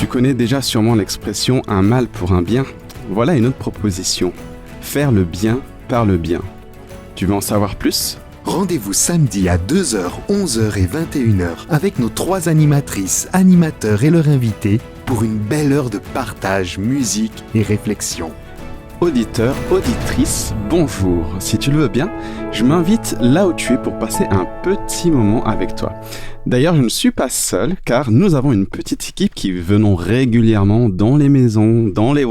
Tu connais déjà sûrement l'expression « un mal pour un bien ». Voilà une autre proposition. Faire le bien par le bien. Tu veux en savoir plus ? Rendez-vous samedi à 2h, 11h et 21h avec nos 3 animatrices, animateurs et leurs invités pour une belle heure de partage, musique et réflexion. Auditeur, auditrice, bonjour. Si tu le veux bien, je m'invite là où tu es pour passer un petit moment avec toi. D'ailleurs, je ne suis pas seul car nous avons une petite équipe qui venons régulièrement dans les maisons, dans les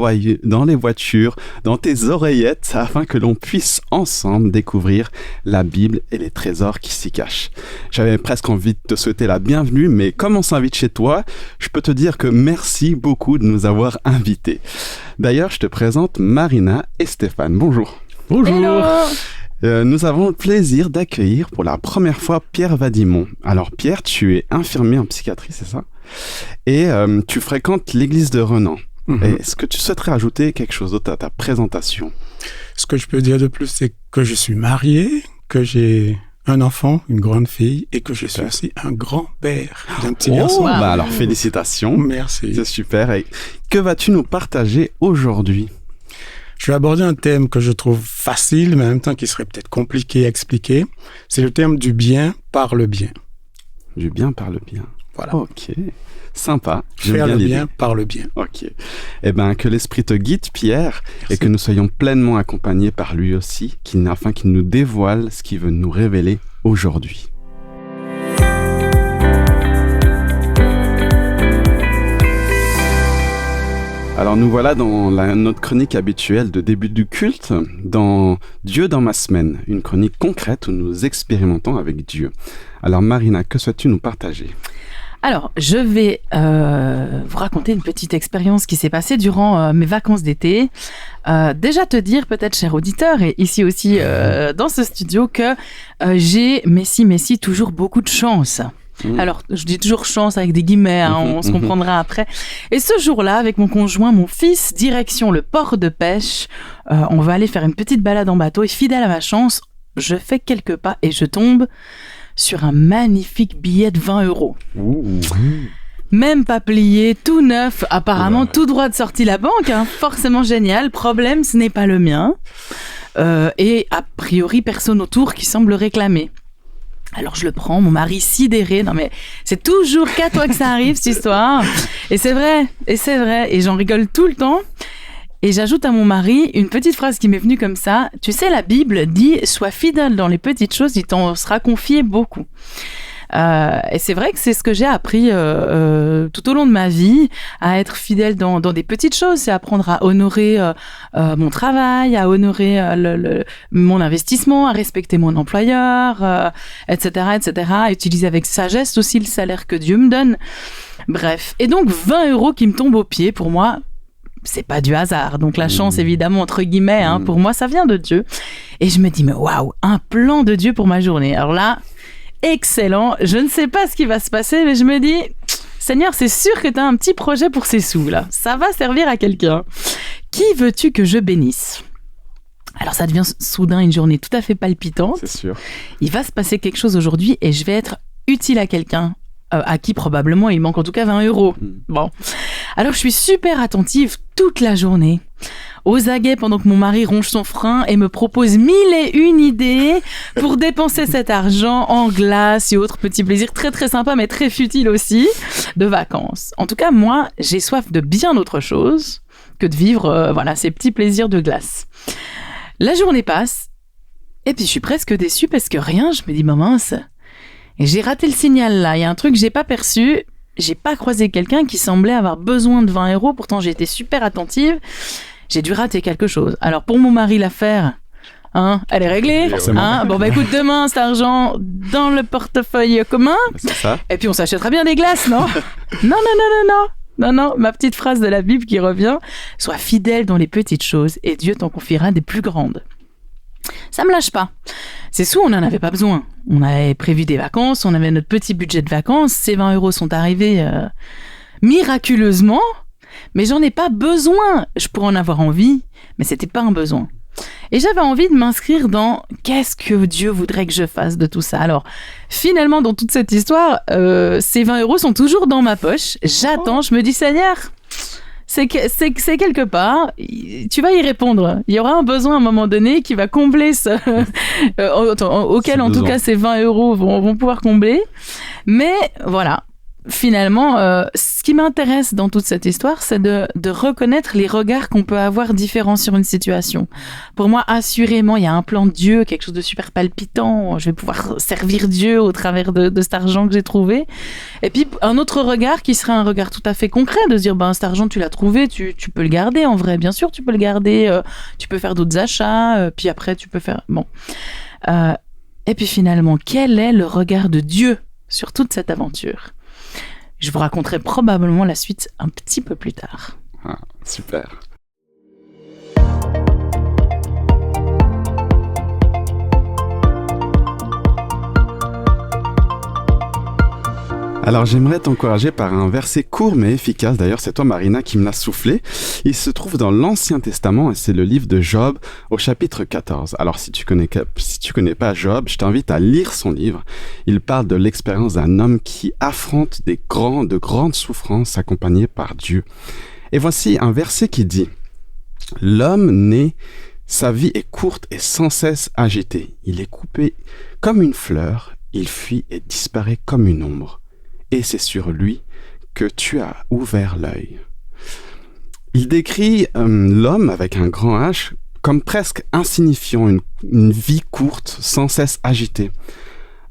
voitures, dans tes oreillettes afin que l'on puisse ensemble découvrir la Bible et les trésors qui s'y cachent. J'avais presque envie de te souhaiter la bienvenue, mais comme on s'invite chez toi, je peux te dire que merci beaucoup de nous avoir invités. D'ailleurs, je te présente Marina et Stéphane. Bonjour. Bonjour. Hello. Nous avons le plaisir d'accueillir pour la première fois Pierre Vadimon. Alors Pierre, tu es infirmier en psychiatrie, c'est ça ? Et tu fréquentes l'église de Renan. Est-ce que tu souhaiterais ajouter quelque chose d'autre à ta présentation ? Ce que je peux dire de plus, c'est que je suis marié, que j'ai un enfant, une grande fille, et que je suis aussi un grand-père d'un petit garçon. Wow. Bah alors félicitations. Merci. C'est super. Et que vas-tu nous partager aujourd'hui ? Je vais aborder un thème que je trouve facile, mais en même temps qui serait peut-être compliqué à expliquer. C'est le terme du bien par le bien. Du bien par le bien. Voilà. Ok. Sympa. Faire le bien par le bien. Ok. Eh bien, que l'Esprit te guide, Pierre, Merci. et que nous soyons pleinement accompagnés par lui aussi, afin qu'il nous dévoile ce qu'il veut nous révéler aujourd'hui. Alors nous voilà dans notre chronique habituelle de début du culte, dans Dieu dans ma semaine, une chronique concrète où nous expérimentons avec Dieu. Alors Marina, que souhaites-tu nous partager ? Alors, je vais vous raconter une petite expérience qui s'est passée durant mes vacances d'été. Déjà te dire, peut-être, cher auditeur, et ici aussi dans ce studio, que j'ai, messi, toujours beaucoup de chance. Alors, je dis toujours chance avec des guillemets, hein, on se comprendra après. Et ce jour-là, avec mon conjoint, mon fils, direction le port de pêche, on va aller faire une petite balade en bateau et fidèle à ma chance, je fais quelques pas et je tombe sur un magnifique billet de 20 €. Même pas plié, tout neuf, apparemment tout droit de sortie la banque, hein, forcément génial. Problème, ce n'est pas le mien. Et a priori, personne autour qui semble réclamer. Alors je le prends, mon mari sidéré, non mais c'est toujours qu'à toi que ça arrive cette histoire. Et c'est vrai, et j'en rigole tout le temps. Et j'ajoute à mon mari une petite phrase qui m'est venue comme ça. Tu sais, la Bible dit « Sois fidèle dans les petites choses, il t'en sera confié beaucoup ». Et c'est vrai que c'est ce que j'ai appris tout au long de ma vie, à être fidèle dans des petites choses. C'est apprendre à honorer mon travail, à honorer mon investissement, à respecter mon employeur, etc., à utiliser avec sagesse aussi le salaire que Dieu me donne. Bref. Et donc 20 € qui me tombent aux pieds, pour moi, c'est pas du hasard. Donc la chance, évidemment, entre guillemets, hein, pour moi, ça vient de Dieu. Et je me dis, mais waouh, un plan de Dieu pour ma journée. Alors là, excellent. Je ne sais pas ce qui va se passer, mais je me dis, Seigneur, c'est sûr que tu as un petit projet pour ces sous, là. Ça va servir à quelqu'un. Qui veux-tu que je bénisse ? Alors ça devient soudain une journée tout à fait palpitante. C'est sûr. Il va se passer quelque chose aujourd'hui et je vais être utile à quelqu'un. À qui probablement il manque en tout cas 20 €. Bon. Alors je suis super attentive toute la journée, aux aguets pendant que mon mari ronge son frein et me propose 1001 idées pour dépenser cet argent en glace et autres petits plaisirs très très sympas mais très futiles aussi, de vacances. En tout cas, moi, j'ai soif de bien autre chose que de vivre ces petits plaisirs de glace. La journée passe et puis je suis presque déçue parce que rien, je me dis, mince. Et j'ai raté le signal là, il y a un truc que j'ai pas perçu, j'ai pas croisé quelqu'un qui semblait avoir besoin de 20 €, pourtant j'ai été super attentive, j'ai dû rater quelque chose. Alors pour mon mari, l'affaire, hein, elle est réglée, hein. Bon bah écoute, demain cet argent dans le portefeuille commun, C'est ça. et puis on s'achètera bien des glaces, non ? Non, ma petite phrase de la Bible qui revient, sois fidèle dans les petites choses et Dieu t'en confiera des plus grandes. Ça me lâche pas. Ces sous, on n'en avait pas besoin. On avait prévu des vacances, on avait notre petit budget de vacances. Ces 20 € sont arrivés miraculeusement, mais j'en ai pas besoin. Je pourrais en avoir envie, mais c'était pas un besoin. Et j'avais envie de m'inscrire dans qu'est-ce que Dieu voudrait que je fasse de tout ça. Alors, finalement, dans toute cette histoire, ces 20 euros sont toujours dans ma poche. J'attends, je me dis, Seigneur, c'est quelque part, tu vas y répondre. Il y aura un besoin à un moment donné qui va combler auquel, en tout cas, ces 20 euros vont pouvoir combler. Mais voilà. Finalement, ce qui m'intéresse dans toute cette histoire, c'est de reconnaître les regards qu'on peut avoir différents sur une situation. Pour moi, assurément, il y a un plan de Dieu, quelque chose de super palpitant. Je vais pouvoir servir Dieu au travers de cet argent que j'ai trouvé. Et puis, un autre regard qui serait un regard tout à fait concret, de se dire, cet argent, tu l'as trouvé, tu peux le garder en vrai. Bien sûr, tu peux le garder. Tu peux faire d'autres achats. Puis après, tu peux faire... Bon. Et puis finalement, quel est le regard de Dieu sur toute cette aventure ? Je vous raconterai probablement la suite un petit peu plus tard. Ah, super. Alors j'aimerais t'encourager par un verset court mais efficace. D'ailleurs, c'est toi Marina qui me l'a soufflé. Il se trouve dans l'Ancien Testament et c'est le livre de Job au chapitre 14. Alors si tu connais pas Job, je t'invite à lire son livre. Il parle de l'expérience d'un homme qui affronte de grandes souffrances accompagnées par Dieu. Et voici un verset qui dit: L'homme né, sa vie est courte et sans cesse agitée. Il est coupé comme une fleur, il fuit et disparaît comme une ombre. Et c'est sur lui que tu as ouvert l'œil. Il décrit l'homme avec un grand H comme presque insignifiant, une vie courte, sans cesse agitée.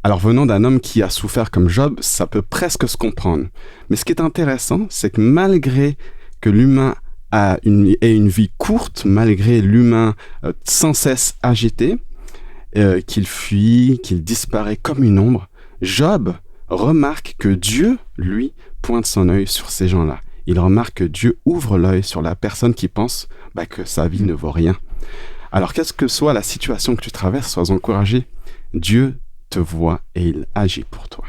Alors venant d'un homme qui a souffert comme Job, ça peut presque se comprendre. Mais ce qui est intéressant, c'est que malgré que l'humain ait une vie courte, malgré l'humain sans cesse agité, qu'il fuit, qu'il disparaît comme une ombre, Job remarque que Dieu, lui, pointe son œil sur ces gens-là. Il remarque que Dieu ouvre l'œil sur la personne qui pense que sa vie ne vaut rien. Alors, quelle que soit la situation que tu traverses, sois encouragé. Dieu te voit et il agit pour toi.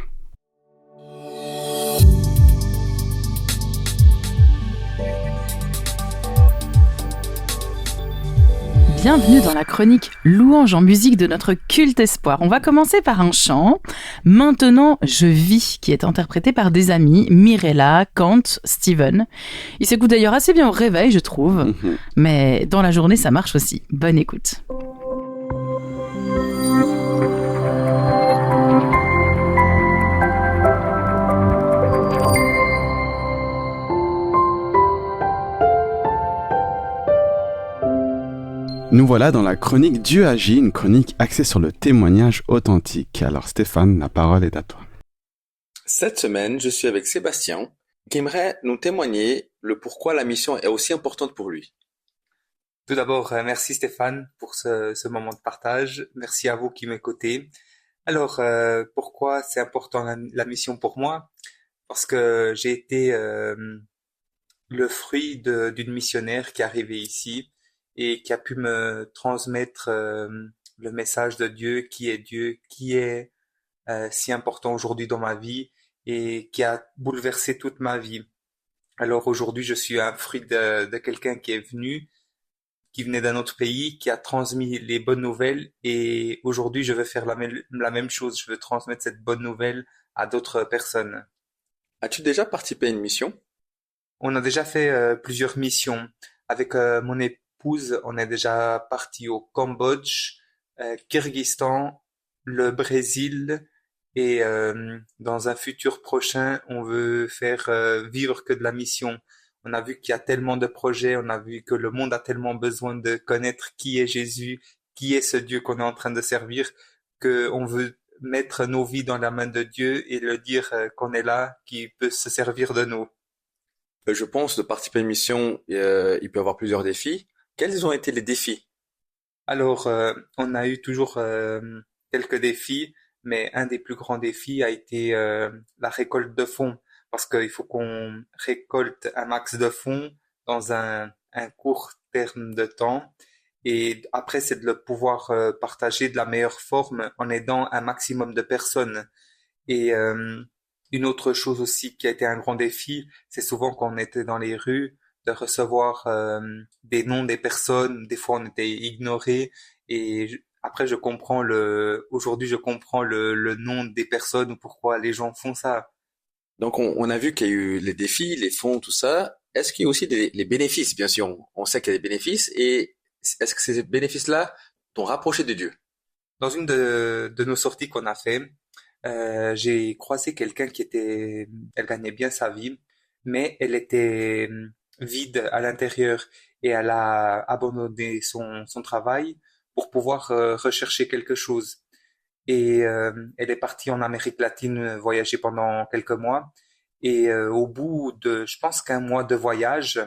Bienvenue dans la chronique Louange en musique de notre culte espoir. On va commencer par un chant. Maintenant, je vis, qui est interprété par des amis, Mirella, Kant, Steven. Il s'écoute d'ailleurs assez bien au réveil, je trouve. Mais dans la journée, ça marche aussi. Bonne écoute. Nous voilà dans la chronique Dieu agit, une chronique axée sur le témoignage authentique. Alors Stéphane, la parole est à toi. Cette semaine, je suis avec Sébastien, qui aimerait nous témoigner le pourquoi la mission est aussi importante pour lui. Tout d'abord, merci Stéphane pour ce moment de partage. Merci à vous qui m'écoutez. Alors, pourquoi c'est important la mission pour moi? Parce que j'ai été le fruit d'une missionnaire qui est arrivée ici et qui a pu me transmettre le message de Dieu, qui est si important aujourd'hui dans ma vie et qui a bouleversé toute ma vie. Alors aujourd'hui, je suis un fruit de quelqu'un qui venait d'un autre pays, qui a transmis les bonnes nouvelles et aujourd'hui, je veux faire la même chose. Je veux transmettre cette bonne nouvelle à d'autres personnes. As-tu déjà participé à une mission? On a déjà fait plusieurs missions. Avec mon épouse, on est déjà parti au Cambodge, Kyrgyzstan, le Brésil et dans un futur prochain, on veut faire vivre que de la mission. On a vu qu'il y a tellement de projets, on a vu que le monde a tellement besoin de connaître qui est Jésus, qui est ce Dieu qu'on est en train de servir, qu'on veut mettre nos vies dans la main de Dieu et le dire qu'on est là, qu'il peut se servir de nous. Je pense de participer à une mission, il peut y avoir plusieurs défis. Quels ont été les défis? Alors, on a eu toujours quelques défis, mais un des plus grands défis a été la récolte de fonds, parce qu'il faut qu'on récolte un max de fonds dans un court terme de temps, et après c'est de le pouvoir partager de la meilleure forme en aidant un maximum de personnes. Et une autre chose aussi qui a été un grand défi, c'est souvent quand on était dans les rues, de recevoir des noms des personnes. Des fois, on était ignorés. Et après, aujourd'hui, je comprends le nom des personnes ou pourquoi les gens font ça. Donc, on a vu qu'il y a eu les défis, les fonds, tout ça. Est-ce qu'il y a aussi les bénéfices? Bien sûr, on sait qu'il y a des bénéfices. Et est-ce que ces bénéfices-là t'ont rapproché de Dieu? Dans une de nos sorties qu'on a fait, j'ai croisé quelqu'un elle gagnait bien sa vie, mais elle était vide à l'intérieur et elle a abandonné son travail pour pouvoir rechercher quelque chose. Et elle est partie en Amérique latine voyager pendant quelques mois. Et au bout de, je pense qu'un mois de voyage,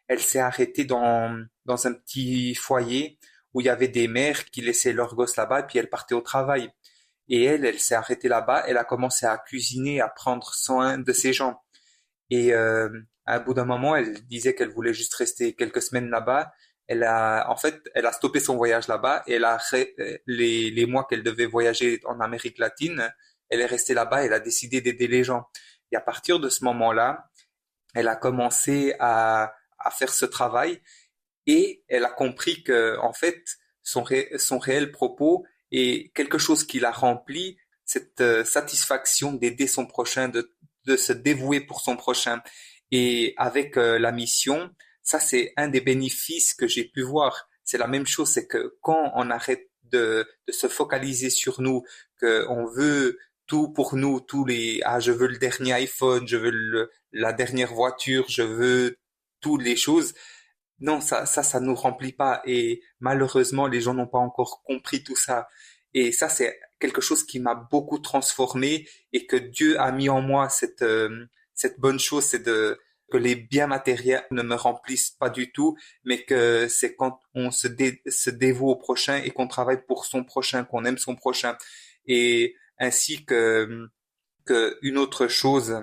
elle s'est arrêtée dans un petit foyer où il y avait des mères qui laissaient leurs gosses là-bas, puis elle partait au travail. Et elle s'est arrêtée là-bas, elle a commencé à cuisiner, à prendre soin de ces gens. Et à un bout d'un moment, elle disait qu'elle voulait juste rester quelques semaines là-bas. Elle a stoppé son voyage là-bas et les mois qu'elle devait voyager en Amérique latine, elle est restée là-bas et elle a décidé d'aider les gens. Et à partir de ce moment-là, elle a commencé à faire ce travail et elle a compris que, en fait, son réel propos est quelque chose qui l'a rempli, cette satisfaction d'aider son prochain, de se dévouer pour son prochain. Et avec la mission, ça, c'est un des bénéfices que j'ai pu voir. C'est la même chose, c'est que quand on arrête de se focaliser sur nous, qu'on veut tout pour nous, je veux le dernier iPhone, je veux la dernière voiture, je veux toutes les choses. Non, ça nous remplit pas. Et malheureusement, les gens n'ont pas encore compris tout ça. Et ça, c'est quelque chose qui m'a beaucoup transformé et que Dieu a mis en moi cette bonne chose, c'est que les biens matériels ne me remplissent pas du tout, mais que c'est quand on se dévoue au prochain et qu'on travaille pour son prochain, qu'on aime son prochain. Et ainsi que une autre chose,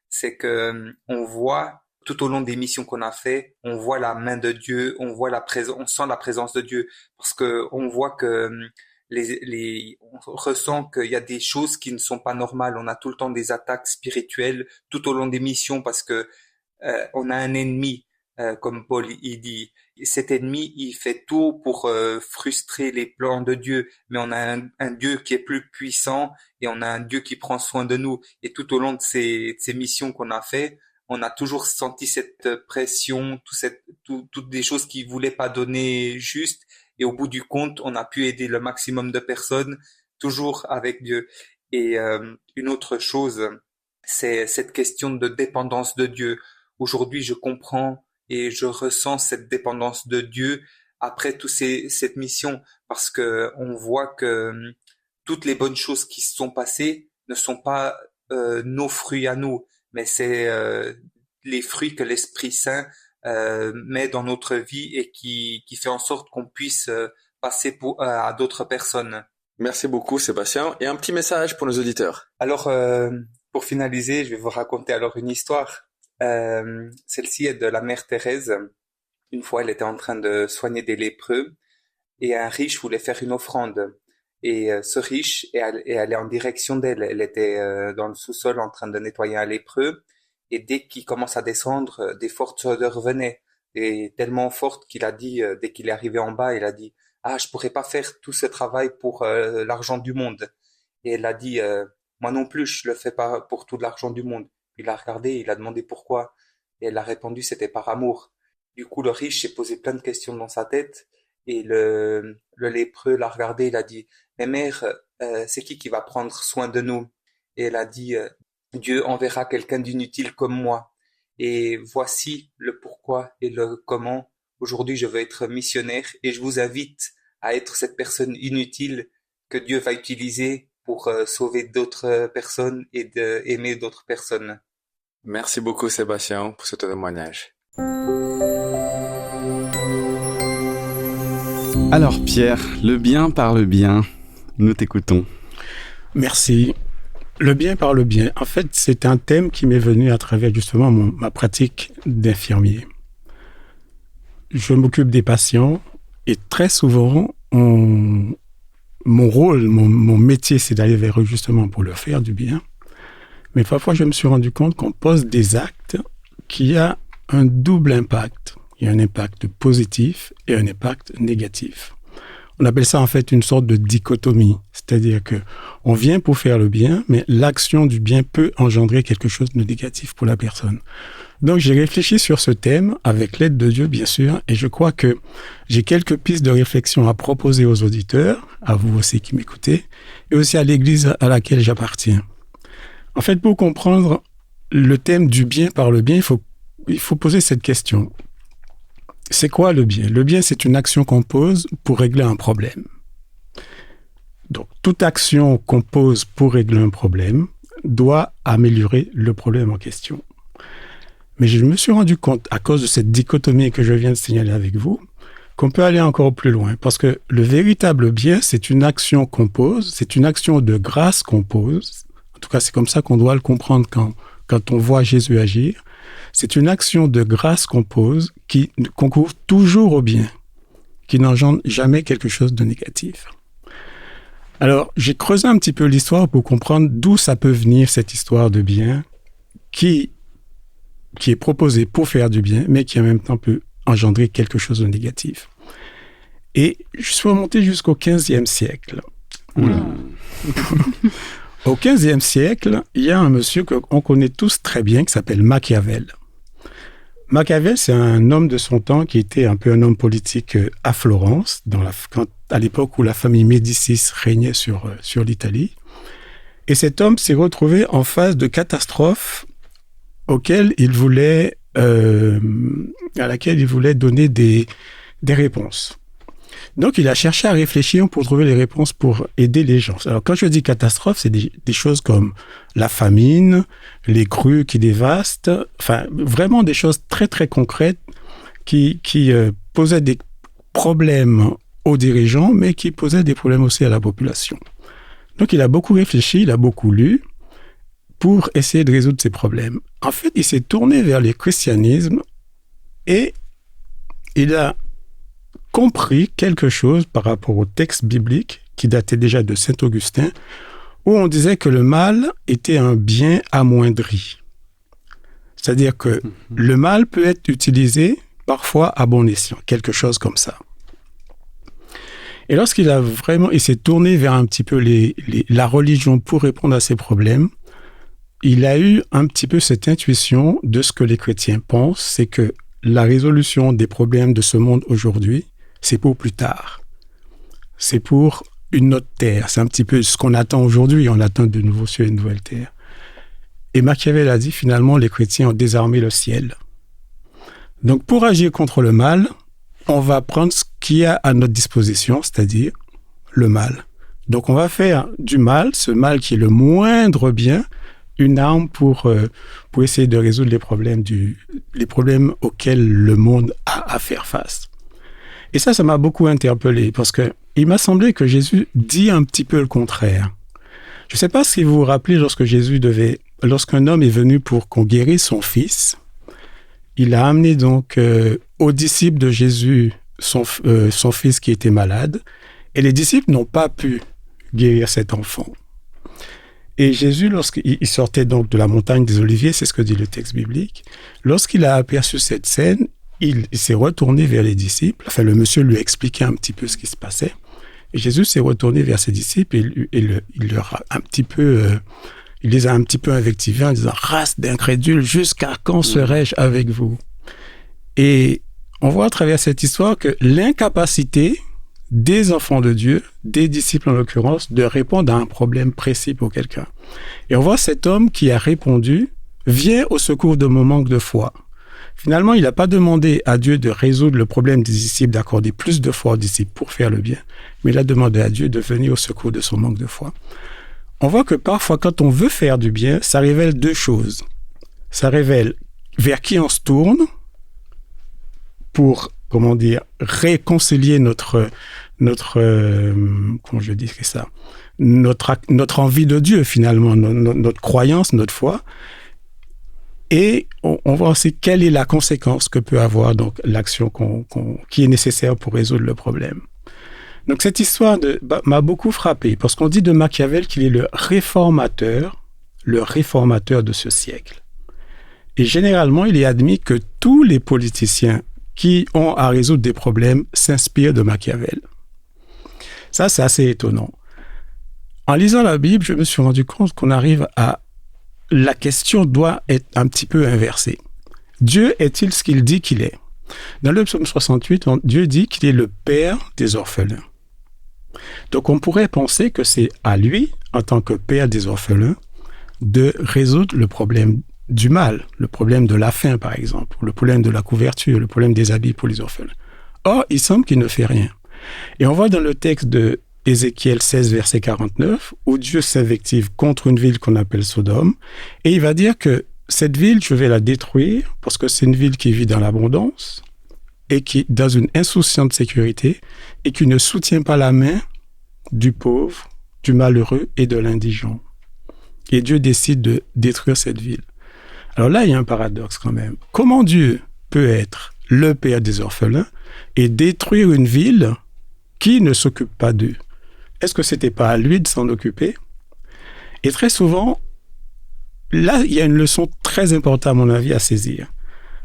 c'est que on voit tout au long des missions qu'on a fait, on voit la main de Dieu, on sent la présence de Dieu, parce que on voit que on ressent qu'il y a des choses qui ne sont pas normales. On a tout le temps des attaques spirituelles tout au long des missions parce que on a un ennemi, comme Paul il dit. Cet ennemi, il fait tout pour frustrer les plans de Dieu, mais on a un Dieu qui est plus puissant et on a un Dieu qui prend soin de nous. Et tout au long de ces missions qu'on a fait, on a toujours senti cette pression, toutes des choses qu'il voulait pas donner juste. Et au bout du compte, on a pu aider le maximum de personnes, toujours avec Dieu. Et une autre chose, c'est cette question de dépendance de Dieu. Aujourd'hui, je comprends et je ressens cette dépendance de Dieu après cette mission, parce que on voit que toutes les bonnes choses qui se sont passées ne sont pas nos fruits à nous, mais c'est les fruits que l'Esprit Saint met dans notre vie et qui fait en sorte qu'on puisse passer à d'autres personnes. Merci beaucoup, Sébastien. Et un petit message pour nos auditeurs. Alors, pour finaliser, je vais vous raconter alors une histoire. Celle-ci est de la mère Thérèse. Une fois, elle était en train de soigner des lépreux et un riche voulait faire une offrande. Et ce riche est allé en direction d'elle. Elle était dans le sous-sol en train de nettoyer un lépreux. Et dès qu'il commence à descendre, des fortes odeurs venaient. Et tellement fortes qu'il a dit, dès qu'il est arrivé en bas, il a dit « Ah, je pourrais pas faire tout ce travail pour l'argent du monde. » Et elle a dit « Moi non plus, je le fais pas pour tout l'argent du monde. » Il a regardé, il a demandé pourquoi. Et elle a répondu « C'était par amour. » Du coup, le riche s'est posé plein de questions dans sa tête. Et le lépreux l'a regardé, il a dit « Mais mère, c'est qui va prendre soin de nous ?» Et elle a dit Dieu enverra quelqu'un d'inutile comme moi. Et voici le pourquoi et le comment. Aujourd'hui, je veux être missionnaire et je vous invite à être cette personne inutile que Dieu va utiliser pour sauver d'autres personnes et d'aimer d'autres personnes. Merci beaucoup, Sébastien, pour ce témoignage. Alors Pierre, le bien par le bien, nous t'écoutons. Merci. Le bien par le bien. En fait, c'est un thème qui m'est venu à travers justement ma pratique d'infirmier. Je m'occupe des patients et très souvent, mon rôle, mon métier, c'est d'aller vers eux justement pour leur faire du bien. Mais parfois, je me suis rendu compte qu'on pose des actes qui a un double impact. Il y a un impact positif et un impact négatif. On appelle ça en fait une sorte de dichotomie, c'est-à-dire que on vient pour faire le bien, mais l'action du bien peut engendrer quelque chose de négatif pour la personne. Donc j'ai réfléchi sur ce thème avec l'aide de Dieu bien sûr, et je crois que j'ai quelques pistes de réflexion à proposer aux auditeurs, à vous aussi qui m'écoutez, et aussi à l'Église à laquelle j'appartiens. En fait, pour comprendre le thème du bien par le bien, il faut poser cette question. C'est quoi le bien? Le bien, c'est une action qu'on pose pour régler un problème. Donc, toute action qu'on pose pour régler un problème doit améliorer le problème en question. Mais je me suis rendu compte, à cause de cette dichotomie que je viens de signaler avec vous, qu'on peut aller encore plus loin. Parce que le véritable bien, c'est une action qu'on pose, c'est une action de grâce qu'on pose. En tout cas, c'est comme ça qu'on doit le comprendre quand on voit Jésus agir. C'est une action de grâce qu'on pose qui concourt toujours au bien, qui n'engendre jamais quelque chose de négatif. Alors, j'ai creusé un petit peu l'histoire pour comprendre d'où ça peut venir, cette histoire de bien, qui est proposée pour faire du bien, mais qui en même temps peut engendrer quelque chose de négatif. Et je suis remonté jusqu'au XVe siècle. Au XVe siècle, il y a un monsieur qu'on connaît tous très bien, qui s'appelle Machiavel. Machiavel, c'est un homme de son temps qui était un peu un homme politique à Florence, à l'époque où la famille Médicis régnait sur l'Italie. Et cet homme s'est retrouvé en phase de catastrophe à laquelle il voulait donner des réponses. Donc, il a cherché à réfléchir pour trouver les réponses pour aider les gens. Alors, quand je dis catastrophe, c'est des choses comme la famine, les crues qui dévastent, enfin, vraiment des choses très, très concrètes qui posaient des problèmes aux dirigeants, mais qui posaient des problèmes aussi à la population. Donc, il a beaucoup réfléchi, il a beaucoup lu pour essayer de résoudre ces problèmes. En fait, il s'est tourné vers le christianisme et il a compris quelque chose par rapport au texte biblique qui datait déjà de Saint-Augustin, où on disait que le mal était un bien amoindri. C'est-à-dire que le mal peut être utilisé parfois à bon escient, quelque chose comme ça. Et lorsqu'il s'est tourné vers un petit peu la religion pour répondre à ces problèmes, il a eu un petit peu cette intuition de ce que les chrétiens pensent, c'est que la résolution des problèmes de ce monde aujourd'hui, c'est pour plus tard. C'est pour une autre terre. C'est un petit peu ce qu'on attend aujourd'hui. On attend de nouveaux cieux et une nouvelle terre. Et Machiavel a dit, finalement, les chrétiens ont désarmé le ciel. Donc, pour agir contre le mal, on va prendre ce qu'il y a à notre disposition, c'est-à-dire le mal. Donc, on va faire du mal, ce mal qui est le moindre bien, une arme pour essayer de résoudre les problèmes auxquels le monde a à faire face. Et ça m'a beaucoup interpellé parce que il m'a semblé que Jésus dit un petit peu le contraire. Je ne sais pas si vous vous rappelez lorsqu'un homme est venu pour qu'on guérisse son fils, il a amené donc aux disciples de Jésus son fils qui était malade et les disciples n'ont pas pu guérir cet enfant. Et Jésus, lorsqu'il sortait donc de la montagne des Oliviers, c'est ce que dit le texte biblique, lorsqu'il a aperçu cette scène, il s'est retourné vers les disciples. Enfin, le monsieur lui a expliqué un petit peu ce qui se passait. Et Jésus s'est retourné vers ses disciples et il les a un petit peu invectivés en disant « Race d'incrédules, jusqu'à quand serai-je avec vous ?» Et on voit à travers cette histoire que l'incapacité des enfants de Dieu, des disciples en l'occurrence, de répondre à un problème précis pour quelqu'un. Et on voit cet homme qui a répondu « Viens au secours de mon manque de foi ». Finalement, il n'a pas demandé à Dieu de résoudre le problème des disciples, d'accorder plus de foi aux disciples pour faire le bien, mais il a demandé à Dieu de venir au secours de son manque de foi. On voit que parfois, quand on veut faire du bien, ça révèle deux choses. Ça révèle vers qui on se tourne pour, réconcilier notre envie de Dieu finalement, notre croyance, notre foi. Et on voit aussi quelle est la conséquence que peut avoir donc l'action qui est nécessaire pour résoudre le problème. Donc cette histoire m'a beaucoup frappé parce qu'on dit de Machiavel qu'il est le réformateur de ce siècle. Et généralement, il est admis que tous les politiciens qui ont à résoudre des problèmes s'inspirent de Machiavel. Ça, c'est assez étonnant. En lisant la Bible, je me suis rendu compte qu'on arrive à... La question doit être un petit peu inversée. Dieu est-il ce qu'il dit qu'il est? Dans le psaume 68, Dieu dit qu'il est le père des orphelins. Donc on pourrait penser que c'est à lui, en tant que père des orphelins, de résoudre le problème du mal, le problème de la faim par exemple, le problème de la couverture, le problème des habits pour les orphelins. Or, il semble qu'il ne fait rien. Et on voit dans le texte de Ézéchiel 16, verset 49, où Dieu s'invective contre une ville qu'on appelle Sodome, et il va dire que cette ville, je vais la détruire parce que c'est une ville qui vit dans l'abondance et qui est dans une insouciante sécurité et qui ne soutient pas la main du pauvre, du malheureux et de l'indigent. Et Dieu décide de détruire cette ville. Alors là, il y a un paradoxe quand même. Comment Dieu peut être le père des orphelins et détruire une ville qui ne s'occupe pas d'eux? Est-ce que c'était pas à lui de s'en occuper? Et très souvent, là, il y a une leçon très importante à mon avis à saisir.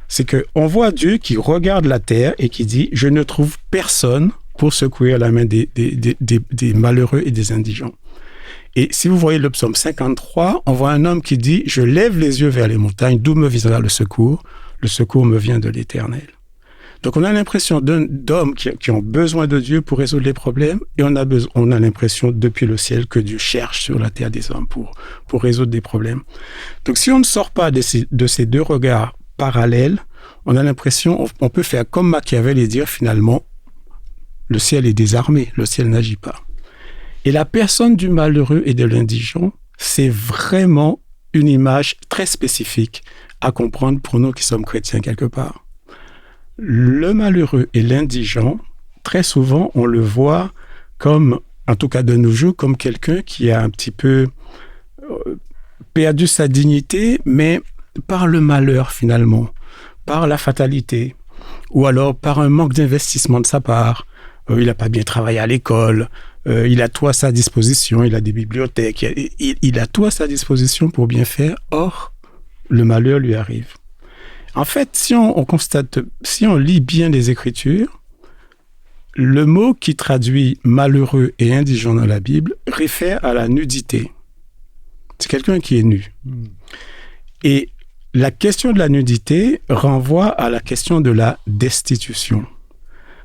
C'est qu'on voit Dieu qui regarde la terre et qui dit « Je ne trouve personne pour secourir la main des malheureux et des indigents. » Et si vous voyez le psaume 53, on voit un homme qui dit « Je lève les yeux vers les montagnes, d'où me viendra le secours? Le secours me vient de l'Éternel. » Donc on a l'impression d'hommes qui ont besoin de Dieu pour résoudre les problèmes, et on a l'impression depuis le ciel que Dieu cherche sur la terre des hommes pour résoudre des problèmes. Donc si on ne sort pas de ces deux regards parallèles, on a l'impression, on peut faire comme Machiavel et dire finalement, le ciel est désarmé, le ciel n'agit pas. Et la personne du malheureux et de l'indigent, c'est vraiment une image très spécifique à comprendre pour nous qui sommes chrétiens quelque part. Le malheureux et l'indigent, très souvent, on le voit comme, en tout cas de nos jours, comme quelqu'un qui a un petit peu perdu sa dignité, mais par le malheur finalement, par la fatalité, ou alors par un manque d'investissement de sa part. Il n'a pas bien travaillé à l'école, il a tout à sa disposition, il a des bibliothèques, il a tout à sa disposition pour bien faire, or, le malheur lui arrive. En fait, si on lit bien les Écritures, le mot qui traduit malheureux et indigent dans la Bible réfère à la nudité. C'est quelqu'un qui est nu. Et la question de la nudité renvoie à la question de la destitution.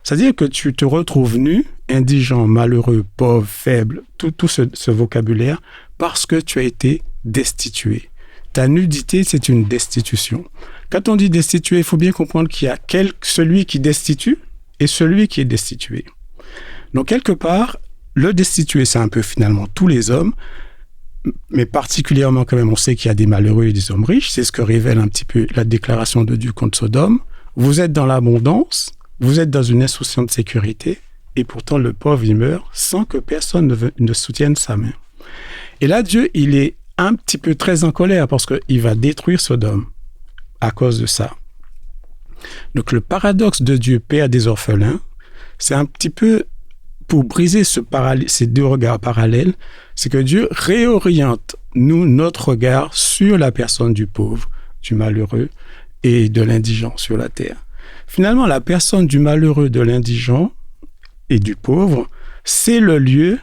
C'est-à-dire que tu te retrouves nu, indigent, malheureux, pauvre, faible, tout ce vocabulaire, parce que tu as été destitué. Ta nudité, c'est une destitution. Quand on dit destitué, il faut bien comprendre qu'il y a celui qui destitue et celui qui est destitué. Donc, quelque part, le destitué, c'est un peu finalement tous les hommes, mais particulièrement quand même, on sait qu'il y a des malheureux et des hommes riches. C'est ce que révèle un petit peu la déclaration de Dieu contre Sodome. Vous êtes dans l'abondance, vous êtes dans une insouciante sécurité, et pourtant le pauvre, il meurt sans que personne ne soutienne sa main. Et là, Dieu, il est un petit peu très en colère parce qu'il va détruire Sodome à cause de ça. Donc le paradoxe de Dieu, père des orphelins, c'est un petit peu pour briser ces deux regards parallèles, c'est que Dieu réoriente notre regard sur la personne du pauvre, du malheureux et de l'indigent sur la terre. Finalement, la personne du malheureux, de l'indigent et du pauvre, c'est le lieu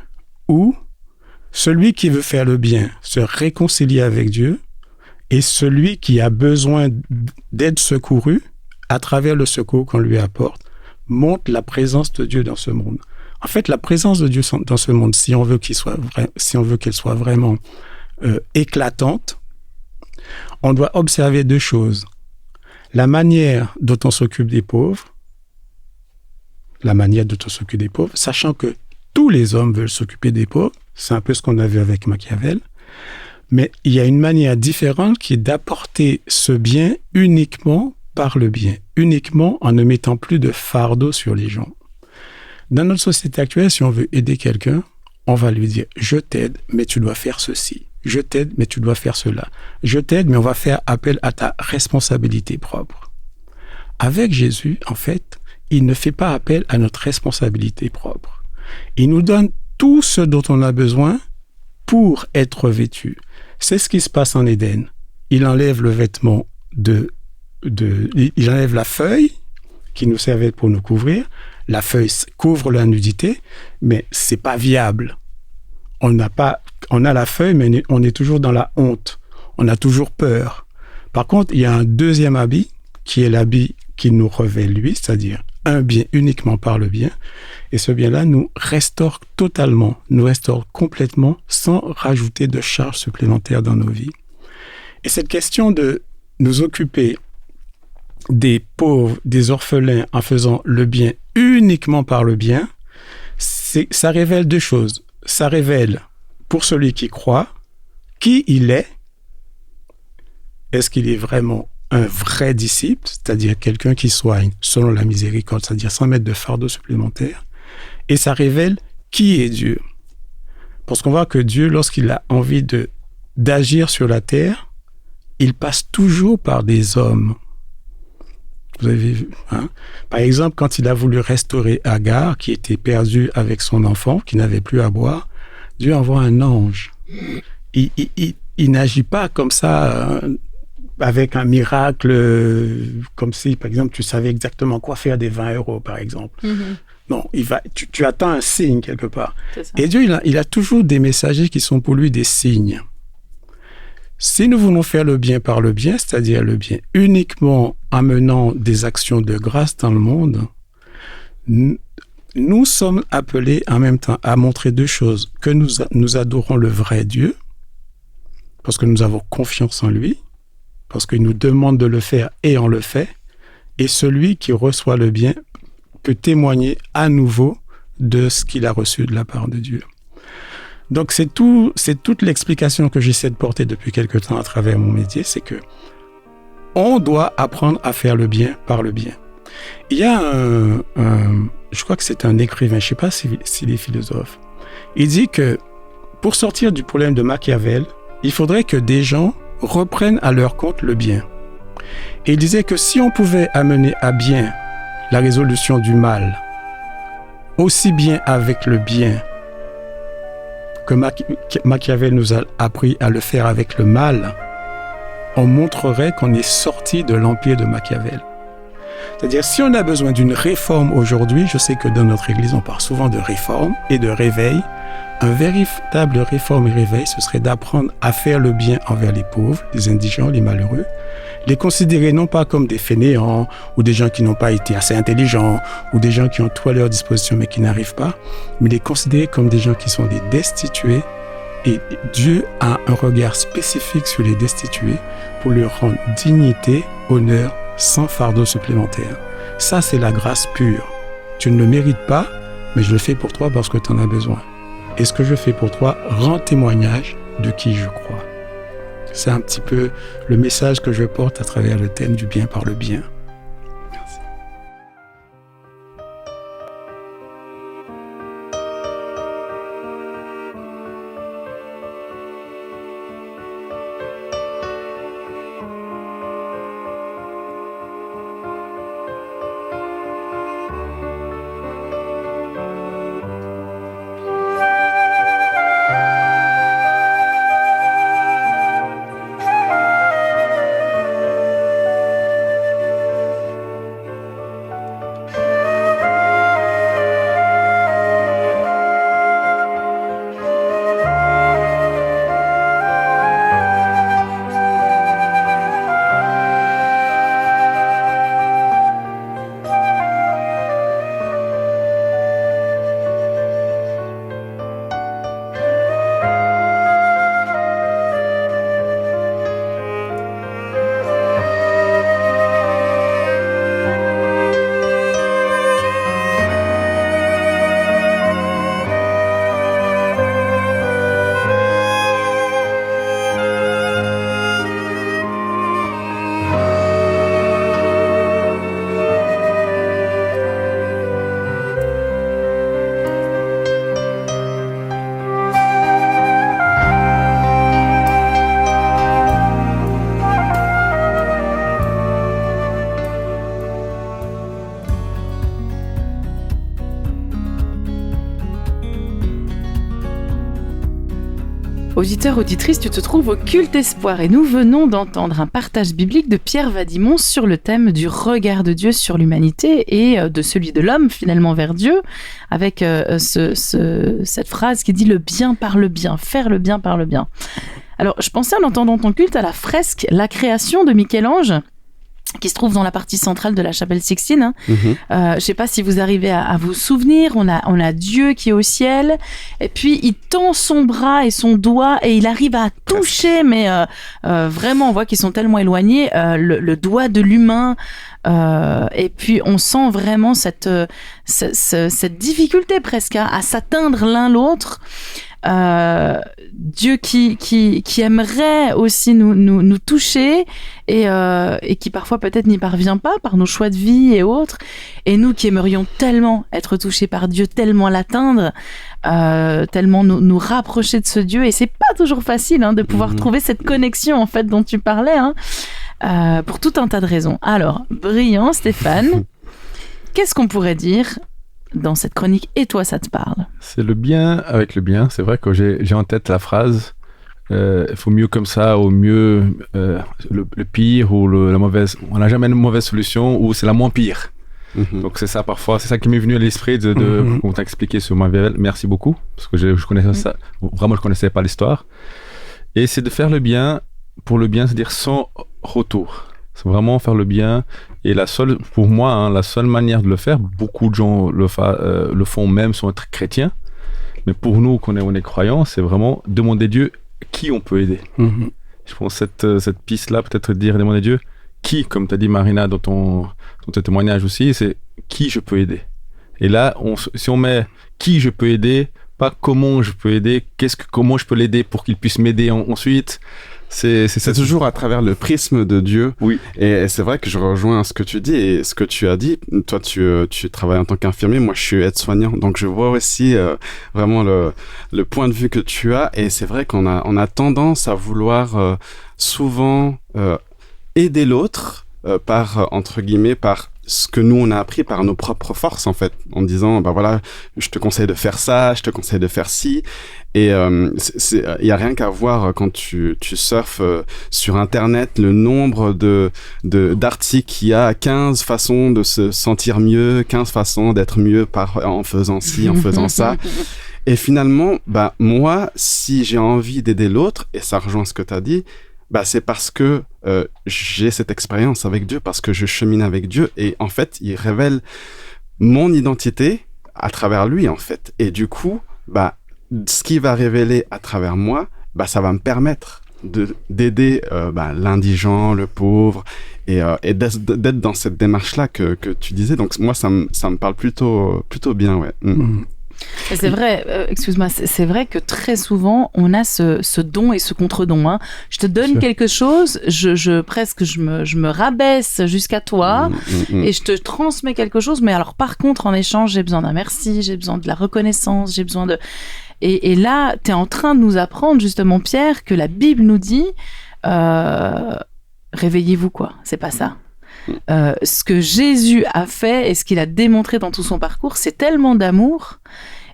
où celui qui veut faire le bien se réconcilie avec Dieu et celui qui a besoin d'être secouru, à travers le secours qu'on lui apporte, montre la présence de Dieu dans ce monde. En fait, la présence de Dieu dans ce monde, si on veut qu'elle soit vraiment éclatante, on doit observer deux choses. La manière dont on s'occupe des pauvres, sachant que tous les hommes veulent s'occuper des pauvres, c'est un peu ce qu'on a vu avec Machiavel, mais il y a une manière différente qui est d'apporter ce bien uniquement par le bien, uniquement en ne mettant plus de fardeau sur les gens. Dans notre société actuelle, si on veut aider quelqu'un, on va lui dire « je t'aide, mais tu dois faire ceci. Je t'aide, mais tu dois faire cela. Je t'aide, mais on va faire appel à ta responsabilité propre. » Avec Jésus, en fait, il ne fait pas appel à notre responsabilité propre. Il nous donne tout ce dont on a besoin pour être vêtu. C'est ce qui se passe en Éden. Il enlève le vêtement il enlève la feuille qui nous servait pour nous couvrir. La feuille couvre la nudité, mais c'est pas viable. On a la feuille, mais on est toujours dans la honte. On a toujours peur. Par contre, il y a un deuxième habit qui est l'habit qui nous revêt lui, c'est-à-dire un bien uniquement par le bien. Et ce bien-là nous restaure totalement, nous restaure complètement sans rajouter de charges supplémentaires dans nos vies. Et cette question de nous occuper des pauvres, des orphelins en faisant le bien uniquement par le bien, ça révèle deux choses. Ça révèle pour celui qui croit qui il est. Est-ce qu'il est vraiment un vrai disciple, c'est-à-dire quelqu'un qui soigne selon la miséricorde, c'est-à-dire sans mettre de fardeau supplémentaire. Et ça révèle qui est Dieu. Parce qu'on voit que Dieu, lorsqu'il a envie d'agir sur la terre, il passe toujours par des hommes. Vous avez vu, hein? Par exemple, quand il a voulu restaurer Agar, qui était perdue avec son enfant, qui n'avait plus à boire, Dieu envoie un ange. Il n'agit pas comme ça, avec un miracle, comme si, par exemple, tu savais exactement quoi faire des 20 €, par exemple. Mm-hmm. Non, tu attends un signe quelque part. Et Dieu, il a toujours des messagers qui sont pour lui des signes. Si nous voulons faire le bien par le bien, c'est-à-dire le bien uniquement en menant des actions de grâce dans le monde, nous sommes appelés en même temps à montrer deux choses. Que nous adorons le vrai Dieu, parce que nous avons confiance en lui, parce qu'il nous demande de le faire et on le fait. Et celui qui reçoit le bien peut témoigner à nouveau de ce qu'il a reçu de la part de Dieu. Donc c'est toute l'explication que j'essaie de porter depuis quelque temps à travers mon métier, c'est que on doit apprendre à faire le bien par le bien. Il y a je crois que c'est un écrivain, je ne sais pas s'il est philosophe, il dit que pour sortir du problème de Machiavel, il faudrait que des gens reprennent à leur compte le bien. Et il disait que si on pouvait amener à bien la résolution du mal, aussi bien avec le bien que Machiavel nous a appris à le faire avec le mal, on montrerait qu'on est sorti de l'empire de Machiavel. C'est-à-dire, si on a besoin d'une réforme aujourd'hui, je sais que dans notre Église, on parle souvent de réforme et de réveil. Un véritable réforme et réveil, ce serait d'apprendre à faire le bien envers les pauvres, les indigents, les malheureux, les considérer non pas comme des fainéants ou des gens qui n'ont pas été assez intelligents ou des gens qui ont tout à leur disposition mais qui n'arrivent pas, mais les considérer comme des gens qui sont des destitués. Et Dieu a un regard spécifique sur les destitués pour leur rendre dignité, honneur, sans fardeau supplémentaire. Ça, c'est la grâce pure. Tu ne le mérites pas, mais je le fais pour toi parce que tu en as besoin. Et ce que je fais pour toi rend témoignage de qui je crois. C'est un petit peu le message que je porte à travers le thème du bien par le bien. Merci. Auditeur, auditrice, tu te trouves au Culte Espoir et nous venons d'entendre un partage biblique de Pierre Vadimon sur le thème du regard de Dieu sur l'humanité et de celui de l'homme finalement vers Dieu, avec cette phrase qui dit « le bien par le bien, faire le bien par le bien ». Alors, je pensais en entendant ton culte à la fresque « La création » de Michel-Ange, qui se trouve dans la partie centrale de la chapelle Sixtine. Hein. Je sais pas si vous arrivez à vous souvenir, on a Dieu qui est au ciel, et puis il tend son bras et son doigt, et il arrive à toucher, mais vraiment, on voit qu'ils sont tellement éloignés, le doigt de l'humain, et puis on sent vraiment cette difficulté presque à s'atteindre l'un l'autre. Dieu qui aimerait aussi nous toucher et qui parfois peut-être n'y parvient pas par nos choix de vie et autres, et nous qui aimerions tellement être touchés par Dieu, tellement l'atteindre, tellement nous rapprocher de ce Dieu, et c'est pas toujours facile de pouvoir trouver cette connexion en fait dont tu parlais, pour tout un tas de raisons. Alors, brillant Stéphane, qu'est-ce qu'on pourrait dire dans cette chronique, et toi ça te parle? C'est le bien avec le bien. C'est vrai que j'ai en tête la phrase il faut mieux comme ça ou mieux le pire ou la mauvaise. On n'a jamais une mauvaise solution ou c'est la moins pire. Donc c'est ça parfois, c'est ça qui m'est venu à l'esprit de qu'on t'a expliqué sur ma VL. Merci beaucoup parce que je connaissais ça. Vraiment je connaissais pas l'histoire. Et c'est de faire le bien pour le bien, c'est-à-dire sans retour. C'est vraiment faire le bien. Et pour moi, la seule manière de le faire, beaucoup de gens le font même sans être chrétiens. Mais pour nous, on est croyants, c'est vraiment demander Dieu qui on peut aider. Je pense cette piste-là, peut-être demander Dieu qui, comme tu as dit Marina dans ton témoignage aussi, c'est qui je peux aider. Et là, si on met qui je peux aider, pas comment je peux aider, comment je peux l'aider pour qu'il puisse m'aider ensuite. C'est toujours à travers le prisme de Dieu. Oui. Et c'est vrai que je rejoins ce que tu dis et ce que tu as dit. Toi, tu travailles en tant qu'infirmier. Moi, je suis aide-soignant. Donc, je vois aussi vraiment le point de vue que tu as. Et c'est vrai qu'on a tendance à vouloir souvent aider l'autre par, entre guillemets, par ce que nous on a appris par nos propres forces en fait, en disant voilà, je te conseille de faire ça, je te conseille de faire ci, et il y a rien qu'à voir quand tu surfes sur internet le nombre d'articles qu'il y a, 15 façons de se sentir mieux, 15 façons d'être mieux en faisant ci, en faisant ça. Et finalement, moi, si j'ai envie d'aider l'autre, et ça rejoint ce que tu as dit, c'est parce que j'ai cette expérience avec Dieu, parce que je chemine avec Dieu, et en fait, il révèle mon identité à travers lui, en fait. Et du coup, ce qu'il va révéler à travers moi, ça va me permettre d'aider l'indigent, le pauvre, et d'être dans cette démarche-là que tu disais. Donc moi, ça me parle plutôt bien, ouais. C'est vrai, excuse-moi, c'est vrai que très souvent on a ce don et ce contre-don. Je te donne quelque chose, je me rabaisse jusqu'à toi et je te transmets quelque chose, mais alors par contre en échange j'ai besoin d'un merci, j'ai besoin de la reconnaissance, j'ai besoin de... Et là tu es en train de nous apprendre justement, Pierre, que la Bible nous dit réveillez-vous quoi, c'est pas ça. Ce que Jésus a fait et ce qu'il a démontré dans tout son parcours, c'est tellement d'amour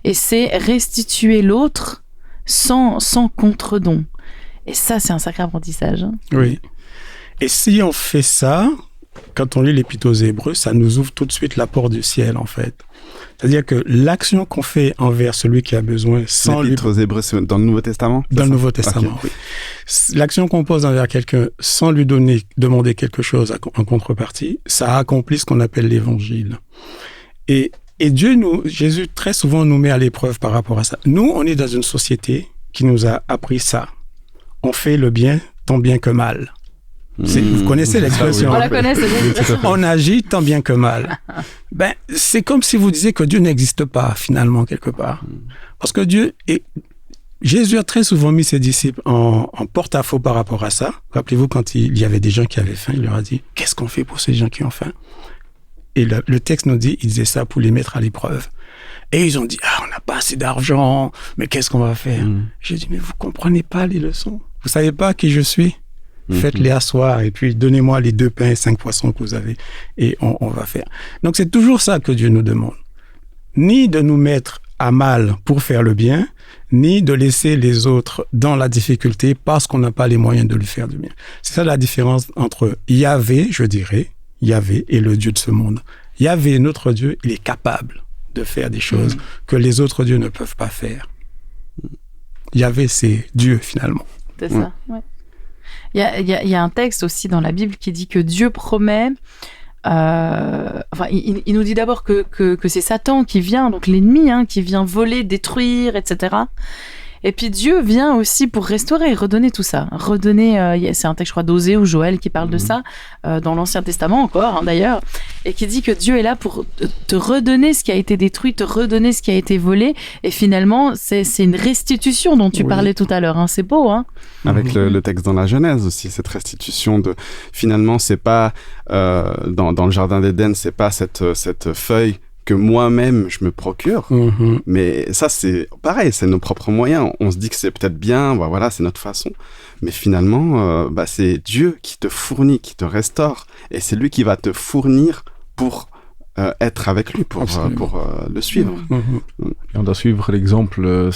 et c'est restituer l'autre sans contre-don. Et ça, c'est un sacré apprentissage. Oui. Et si on fait ça, quand on lit l'Épître aux Hébreux, ça nous ouvre tout de suite la porte du ciel, en fait. C'est-à-dire que l'action qu'on fait envers celui qui a besoin sans lui... L'Épître aux Hébreux, c'est dans le Nouveau Testament? Dans le Nouveau Testament, okay. Oui. L'action qu'on pose envers quelqu'un sans lui demander quelque chose en contrepartie, ça accomplit ce qu'on appelle l'évangile. Et Jésus très souvent nous met à l'épreuve par rapport à ça. Nous, on est dans une société qui nous a appris ça. On fait le bien tant bien que mal. Vous connaissez l'expression? On la connaît, c'est bien. On agit tant bien que mal. C'est comme si vous disiez que Dieu n'existe pas, finalement, quelque part. Parce que Jésus a très souvent mis ses disciples en porte-à-faux par rapport à ça. Rappelez-vous, quand il y avait des gens qui avaient faim, il leur a dit, qu'est-ce qu'on fait pour ces gens qui ont faim? Et le texte nous dit, il disait ça pour les mettre à l'épreuve. Et ils ont dit, on n'a pas assez d'argent, mais qu'est-ce qu'on va faire? J'ai dit, mais vous comprenez pas les leçons? Vous savez pas qui je suis? Faites-les asseoir et puis donnez-moi les 2 pains et 5 poissons que vous avez et on va faire. Donc c'est toujours ça que Dieu nous demande. Ni de nous mettre à mal pour faire le bien, ni de laisser les autres dans la difficulté parce qu'on n'a pas les moyens de lui faire du bien. C'est ça la différence entre Yahvé, je dirais, Yahvé et le Dieu de ce monde. Yahvé, notre Dieu, il est capable de faire des choses que les autres dieux ne peuvent pas faire. Yahvé, c'est Dieu, finalement. C'est ça, ouais. Il y a un texte aussi dans la Bible qui dit que Dieu promet... il nous dit d'abord que c'est Satan qui vient, donc l'ennemi, qui vient voler, détruire, etc. Et puis Dieu vient aussi pour restaurer et redonner tout ça. Redonner, c'est un texte, je crois, d'Osée ou Joël qui parle de ça, dans l'Ancien Testament encore, d'ailleurs, et qui dit que Dieu est là pour te redonner ce qui a été détruit, te redonner ce qui a été volé. Et finalement, c'est une restitution dont tu parlais tout à l'heure. C'est beau, hein. Avec le texte dans la Genèse aussi, cette restitution de... Finalement, c'est pas... dans le Jardin d'Éden, c'est pas cette feuille que moi-même je me procure, mais ça c'est pareil, c'est nos propres moyens. On se dit que c'est peut-être bien, voilà, c'est notre façon, mais finalement, c'est Dieu qui te fournit, qui te restaure, et c'est lui qui va te fournir pour être avec lui, pour le suivre. Et on doit suivre l'exemple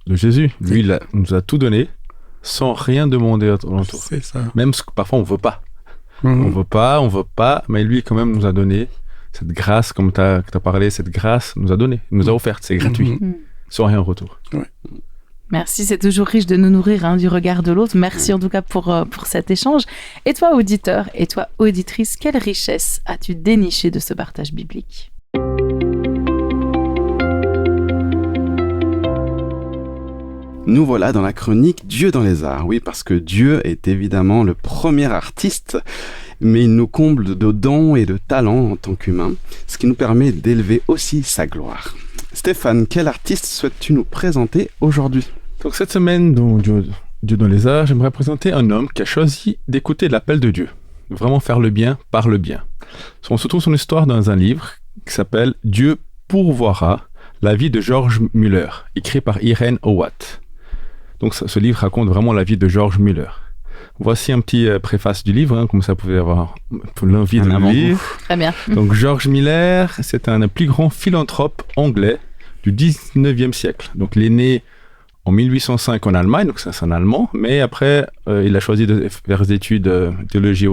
de Jésus. Lui, il nous a tout donné sans rien demander autour. C'est ça. Même ce que parfois on veut pas. On veut pas, mais lui quand même nous a donné cette grâce, comme tu as parlé, cette grâce nous a donné, nous a offerte, c'est gratuit, sans rien en retour. Ouais. Merci, c'est toujours riche de nous nourrir du regard de l'autre. Merci en tout cas pour cet échange. Et toi, auditeur, et toi, auditrice, quelle richesse as-tu déniché de ce partage biblique ? Nous voilà dans la chronique Dieu dans les arts. Oui, parce que Dieu est évidemment le premier artiste, mais il nous comble de dons et de talents en tant qu'humains, ce qui nous permet d'élever aussi sa gloire. Stéphane, quel artiste souhaites-tu nous présenter aujourd'hui ? Donc cette semaine, dans Dieu dans les arts, j'aimerais présenter un homme qui a choisi d'écouter l'appel de Dieu, vraiment faire le bien par le bien. On se trouve son histoire dans un livre qui s'appelle « Dieu pourvoira, la vie de George Muller », écrit par Irene Howat. Donc ce livre raconte vraiment la vie de George Muller. Voici un petit préface du livre, comme ça vous pouvez avoir l'envie de le lire. Très bien. Donc George Muller, c'est un des plus grands philanthropes anglais du 19e siècle. Donc il est né en 1805 en Allemagne, donc c'est un Allemand, mais après il a choisi de faire des études de théologie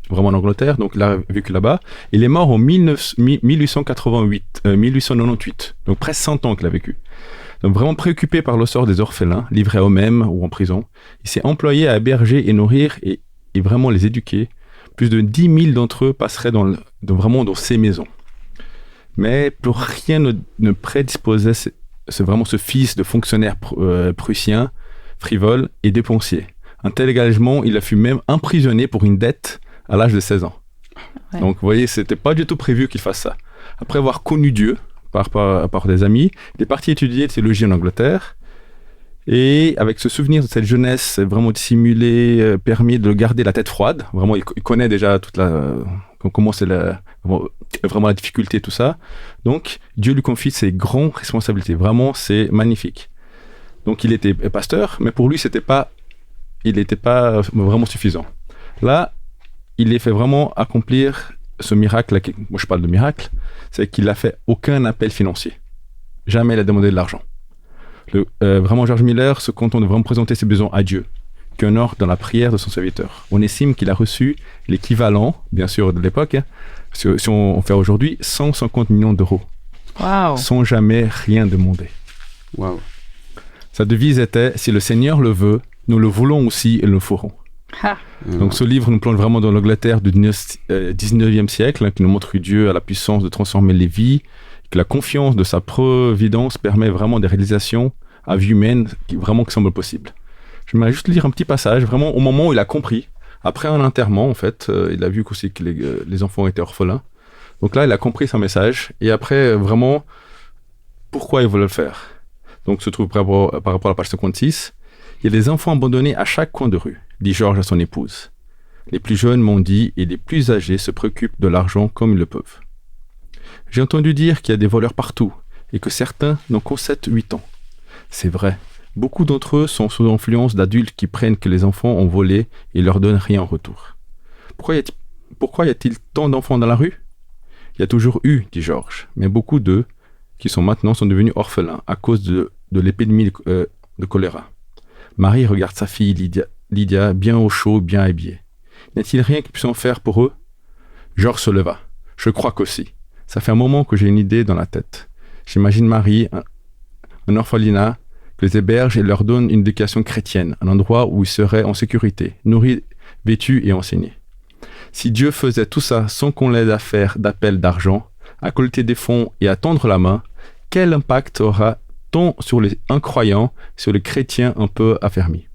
vraiment en Angleterre, donc il a vécu là-bas. Il est mort en 1898, donc presque 100 ans qu'il a vécu. Donc vraiment préoccupé par le sort des orphelins, livrés à eux-mêmes ou en prison, il s'est employé à héberger et nourrir et vraiment les éduquer. Plus de 10 000 d'entre eux passeraient vraiment dans ces maisons. Mais plus rien ne prédisposait ce fils de fonctionnaire prussien, frivole et dépensier. Un tel engagement, il a fut même emprisonné pour une dette à l'âge de 16 ans. Ouais. Donc vous voyez, c'était pas du tout prévu qu'il fasse ça. Après avoir connu Dieu, par des amis, il est parti étudier la théologie en Angleterre, et avec ce souvenir de cette jeunesse vraiment dissimulée, permis de garder la tête froide. Vraiment, il connaît déjà comment c'est vraiment la difficulté, tout ça. Donc, Dieu lui confie ses grandes responsabilités. Vraiment, c'est magnifique. Donc, il était pasteur, mais pour lui, il n'était pas vraiment suffisant. Là, il est fait vraiment accomplir ce miracle, moi je parle de miracle, c'est qu'il n'a fait aucun appel financier. Jamais il a demandé de l'argent. Vraiment, George Muller se contente de vraiment présenter ses besoins à Dieu, qui honore dans la prière de son serviteur. On estime qu'il a reçu l'équivalent, bien sûr, de l'époque, parce que si on fait aujourd'hui, 150 millions d'euros. Wow. Sans jamais rien demander. Wow. Sa devise était « Si le Seigneur le veut, nous le voulons aussi et le ferons ». Donc ce livre nous plonge vraiment dans l'Angleterre du 19e siècle, qui nous montre que Dieu a la puissance de transformer les vies, que la confiance de sa providence permet vraiment des réalisations à vue humaine qui semblent possibles. J'aimerais juste lire un petit passage, vraiment au moment où il a compris, après un enterrement en fait, il a vu aussi que les enfants étaient orphelins. Donc là, il a compris son message, et après vraiment, pourquoi il voulait le faire. Donc se trouve par rapport à la page 56, il y a des enfants abandonnés à chaque coin de rue, dit Georges à son épouse. Les plus jeunes m'ont dit et les plus âgés se préoccupent de l'argent comme ils le peuvent. J'ai entendu dire qu'il y a des voleurs partout et que certains n'ont qu'en 7-8 ans. C'est vrai, beaucoup d'entre eux sont sous influence d'adultes qui prennent que les enfants ont volé et leur donnent rien en retour. Pourquoi y a-t-il tant d'enfants dans la rue ? Il y a toujours eu, dit Georges, mais beaucoup d'eux, qui sont devenus orphelins à cause de l'épidémie de choléra. Marie regarde sa fille Lydia bien au chaud, bien habillée. N'y a-t-il rien qu'ils puissent faire pour eux? Georges se leva. Je crois qu'aussi. Ça fait un moment que j'ai une idée dans la tête. J'imagine Marie, un orphelinat, que les héberge et leur donne une éducation chrétienne, un endroit où ils seraient en sécurité, nourris, vêtus et enseignés. Si Dieu faisait tout ça sans qu'on l'aide à faire d'appel d'argent, à collecter des fonds et à tendre la main, quel impact aura-t-on sur les incroyants, sur les chrétiens un peu affermis?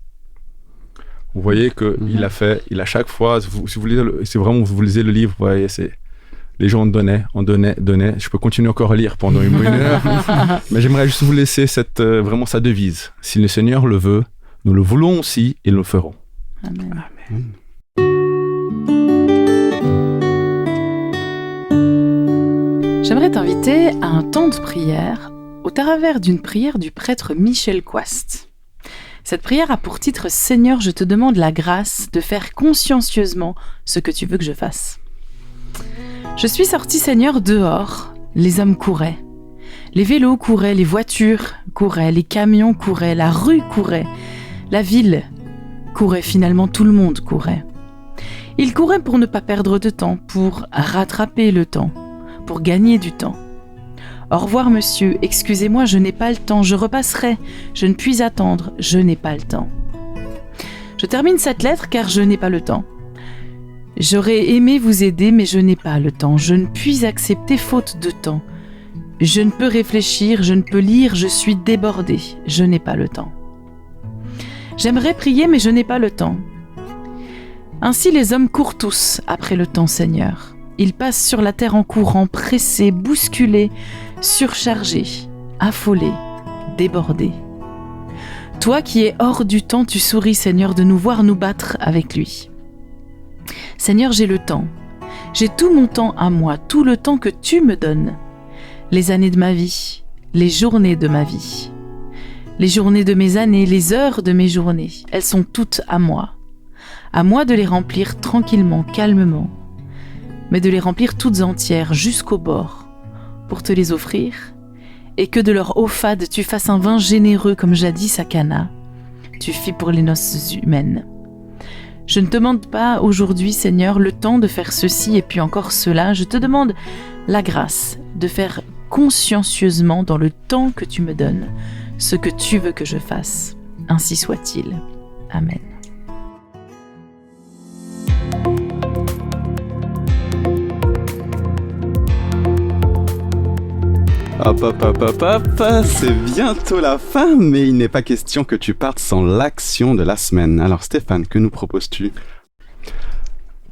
Vous voyez qu'il a chaque fois, si vous lisez le livre, vous voyez, les gens donnaient. Je peux continuer encore à lire pendant une heure, mais j'aimerais juste vous laisser vraiment sa devise. Si le Seigneur le veut, nous le voulons aussi et nous le ferons. Amen. Amen. J'aimerais t'inviter à un temps de prière au travers d'une prière du prêtre Michel Coast. Cette prière a pour titre « Seigneur, je te demande la grâce de faire consciencieusement ce que tu veux que je fasse. » Je suis sortie, Seigneur, dehors. Les hommes couraient. Les vélos couraient, les voitures couraient, les camions couraient, la rue courait, la ville courait, finalement tout le monde courait. Ils couraient pour ne pas perdre de temps, pour rattraper le temps, pour gagner du temps. Au revoir, monsieur, excusez-moi, je n'ai pas le temps, je repasserai, je ne puis attendre, je n'ai pas le temps. Je termine cette lettre car je n'ai pas le temps. J'aurais aimé vous aider, mais je n'ai pas le temps, je ne puis accepter faute de temps. Je ne peux réfléchir, je ne peux lire, je suis débordée, je n'ai pas le temps. J'aimerais prier, mais je n'ai pas le temps. Ainsi les hommes courent tous après le temps, Seigneur. Ils passent sur la terre en courant, pressés, bousculés, surchargés, affolés, débordés. Toi qui es hors du temps, tu souris, Seigneur, de nous voir nous battre avec lui. Seigneur, j'ai le temps. J'ai tout mon temps à moi, tout le temps que tu me donnes. Les années de ma vie, les journées de ma vie. Les journées de mes années, les heures de mes journées, elles sont toutes à moi. À moi de les remplir tranquillement, calmement, mais de les remplir toutes entières jusqu'au bord, pour te les offrir, et que de leur eau fade tu fasses un vin généreux comme jadis à Cana, tu fis pour les noces humaines. Je ne te demande pas aujourd'hui, Seigneur, le temps de faire ceci et puis encore cela, je te demande la grâce de faire consciencieusement dans le temps que tu me donnes, ce que tu veux que je fasse. Ainsi soit-il. Amen. Hop, c'est bientôt la fin, mais il n'est pas question que tu partes sans l'action de la semaine. Alors Stéphane, que nous proposes-tu?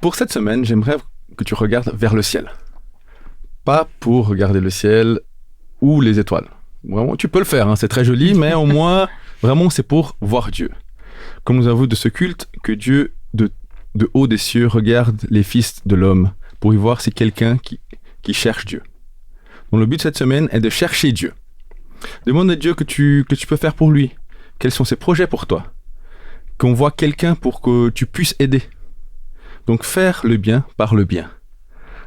Pour cette semaine, j'aimerais que tu regardes vers le ciel. Pas pour regarder le ciel ou les étoiles. Vraiment, tu peux le faire, hein, c'est très joli, mais au moins, vraiment, c'est pour voir Dieu. Comme nous avons de ce culte, que Dieu, de haut des cieux, regarde les fils de l'homme pour y voir si quelqu'un qui cherche Dieu. Donc le but de cette semaine est de chercher Dieu. Demande à Dieu que tu peux faire pour lui. Quels sont ses projets pour toi? Qu'on voit quelqu'un pour que tu puisses aider. Donc faire le bien par le bien.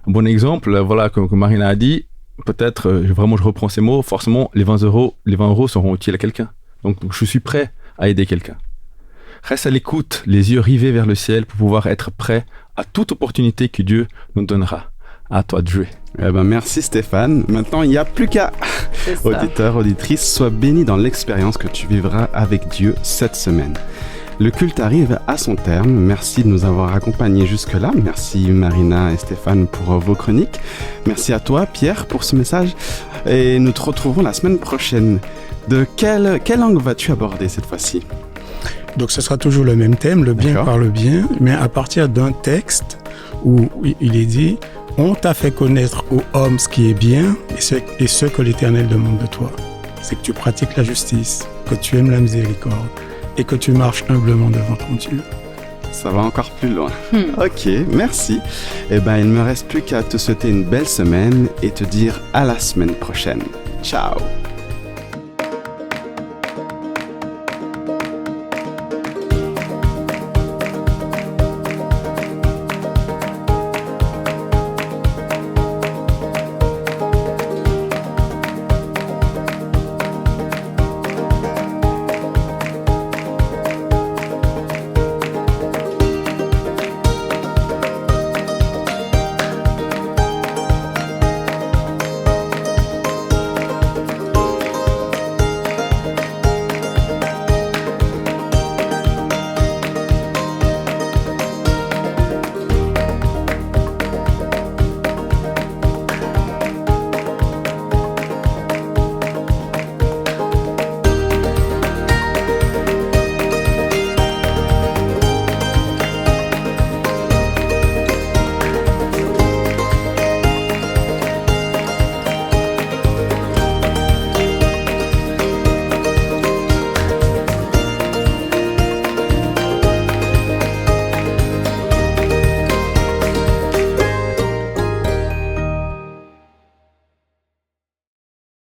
Un bon exemple, voilà, comme Marina a dit, peut-être, vraiment je reprends ces mots, forcément les 20 euros seront utiles à quelqu'un. Donc je suis prêt à aider quelqu'un. Reste à l'écoute, les yeux rivés vers le ciel pour pouvoir être prêt à toute opportunité que Dieu nous donnera. À toi de jouer. Merci Stéphane. Maintenant, il n'y a plus qu'à. Auditeur, auditrice, sois béni dans l'expérience que tu vivras avec Dieu cette semaine. Le culte arrive à son terme. Merci de nous avoir accompagnés jusque-là. Merci Marina et Stéphane pour vos chroniques. Merci à toi Pierre pour ce message. Et nous te retrouverons la semaine prochaine. De quel angle vas-tu aborder cette fois-ci? Donc ce sera toujours le même thème, le bien par le bien, mais à partir d'un texte où il est dit « On t'a fait connaître aux hommes ce qui est bien et ce que l'Éternel demande de toi. C'est que tu pratiques la justice, que tu aimes la miséricorde et que tu marches humblement devant ton Dieu. » Ça va encore plus loin. Ok, merci. Il ne me reste plus qu'à te souhaiter une belle semaine et te dire à la semaine prochaine. Ciao.